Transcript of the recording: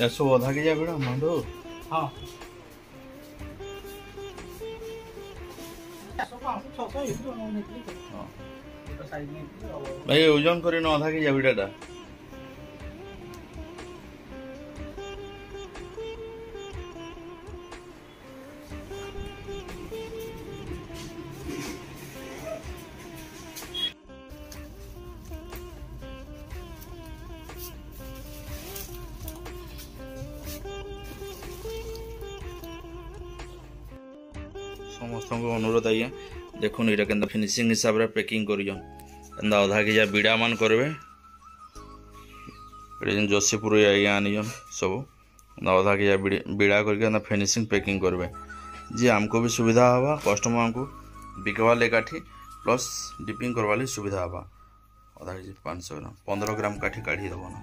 या सब अधा के जा बेड़ा मांडो। हाँ भाई ओजन करे न अधा के जा बेड़ा समस्त को अनुरोध आज्ञा देखुन ये के फिनिशिंग हिसाब से पैकिंग कर अधा के जा बिड़ा मान करेंगे जोशीपुर आज्ञा आनीजन सब अधा के जा बिड़ा करके फिनिशिंग पैकिंग करेंगे जी आमको भी सुविधा हवा कस्टमर को बिकवा ले काठी प्लस डिपिंग करवा सुविधा हवा अधा के 500 ग्राम 15 ग्राम काठी काढ़ी दबना।